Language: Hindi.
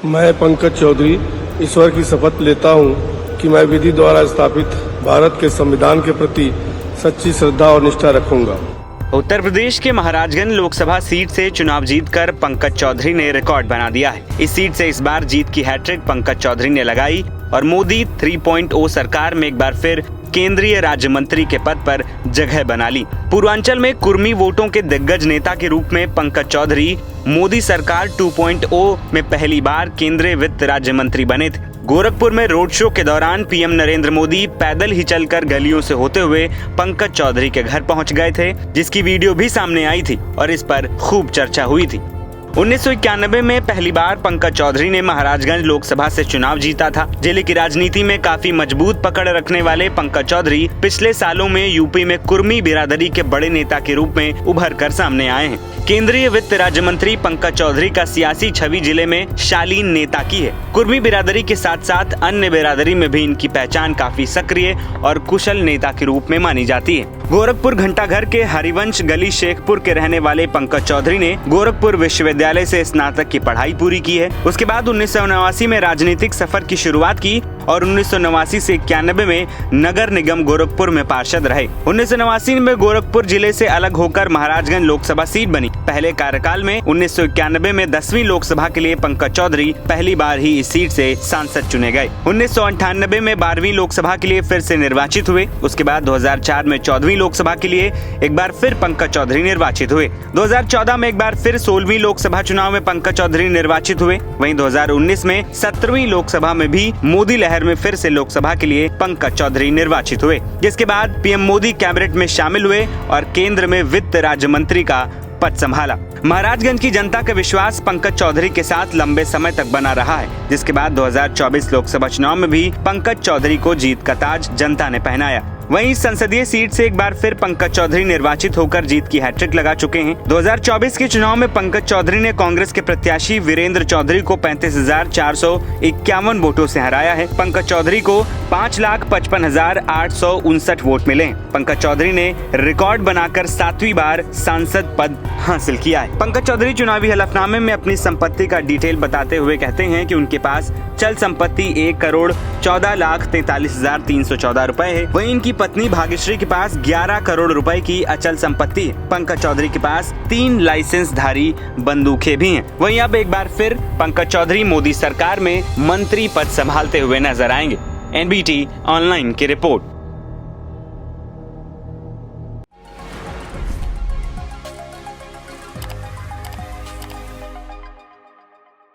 मैं पंकज चौधरी ईश्वर की शपथ लेता हूं कि मैं विधि द्वारा स्थापित भारत के संविधान के प्रति सच्ची श्रद्धा और निष्ठा रखूंगा। उत्तर प्रदेश के महाराजगंज लोकसभा सीट से चुनाव जीतकर पंकज चौधरी ने रिकॉर्ड बना दिया है। इस सीट से इस बार जीत की हैट्रिक पंकज चौधरी ने लगाई और मोदी 3.0 सरकार में एक बार फिर केंद्रीय राज्य मंत्री के पद पर जगह बना ली। पूर्वांचल में कुर्मी वोटों के दिग्गज नेता के रूप में पंकज चौधरी मोदी सरकार 2.0 में पहली बार केंद्रीय वित्त राज्य मंत्री बने थे। गोरखपुर में रोड शो के दौरान पीएम नरेंद्र मोदी पैदल ही चलकर गलियों से होते हुए पंकज चौधरी के घर पहुंच गए थे, जिसकी वीडियो भी सामने आई थी और इस पर खूब चर्चा हुई थी। 1991 में पहली बार पंकज चौधरी ने महाराजगंज लोकसभा से चुनाव जीता था। जिले की राजनीति में काफी मजबूत पकड़ रखने वाले पंकज चौधरी पिछले सालों में यूपी में कुर्मी बिरादरी के बड़े नेता के रूप में उभर कर सामने आए हैं। केंद्रीय वित्त राज्य मंत्री पंकज चौधरी का सियासी छवि जिले में शालीन नेता की है। कुर्मी बिरादरी के साथ साथ अन्य बिरादरी में भी इनकी पहचान काफी सक्रिय और कुशल नेता के रूप में मानी जाती है। गोरखपुर घंटाघर के हरिवंश गली शेखपुर के रहने वाले पंकज चौधरी ने गोरखपुर विश्वविद्यालय से स्नातक की पढ़ाई पूरी की है। उसके बाद 1989 में राजनीतिक सफर की शुरुआत की और 1989 से 91 में नगर निगम गोरखपुर में पार्षद रहे। 1989 में गोरखपुर जिले से अलग होकर महाराजगंज लोकसभा सीट बनी। पहले कार्यकाल में 1991 में 10वीं लोकसभा के लिए पंकज चौधरी पहली बार ही इस सीट से सांसद चुने गए। 1998 में 12वीं लोकसभा के लिए फिर से निर्वाचित हुए। उसके बाद 2004 में 14वीं लोकसभा के लिए एक बार फिर पंकज चौधरी निर्वाचित हुए। 2014 में एक बार फिर 16वीं लोकसभा चुनाव में पंकज चौधरी निर्वाचित हुए। वहीं 2019 में 17वीं लोकसभा में भी मोदी लहर में फिर से लोकसभा के लिए पंकज चौधरी निर्वाचित हुए, जिसके बाद पीएम मोदी कैबिनेट में शामिल हुए और केंद्र में वित्त राज्य मंत्री का पद संभाला। महाराजगंज की जनता का विश्वास पंकज चौधरी के साथ लंबे समय तक बना रहा है, जिसके बाद 2024 लोकसभा चुनाव में भी पंकज चौधरी को जीत का ताज जनता ने पहनाया। वहीं संसदीय सीट से एक बार फिर पंकज चौधरी निर्वाचित होकर जीत की हैट्रिक लगा चुके हैं। 2024 के चुनाव में पंकज चौधरी ने कांग्रेस के प्रत्याशी वीरेंद्र चौधरी को 35,451 वोटों से हराया है। पंकज चौधरी को 5,55,859 वोट मिले। पंकज चौधरी ने रिकॉर्ड बनाकर 7वीं बार सांसद पद हासिल किया है। पंकज चौधरी चुनावी हलफनामे में अपनी संपत्ति का डिटेल बताते हुए कहते हैं कि उनके पास चल संपत्ति 1,14,43,314 रुपए है। वहीं इनकी पत्नी भाग्यश्री के पास 11 करोड़ रुपए की अचल संपत्ति है। पंकज चौधरी के पास 3 लाइसेंसधारी बंदूकें भी हैं। वहीं अब एक बार फिर पंकज चौधरी मोदी सरकार में मंत्री पद संभालते हुए नजर आएंगे। NBT ऑनलाइन की रिपोर्ट।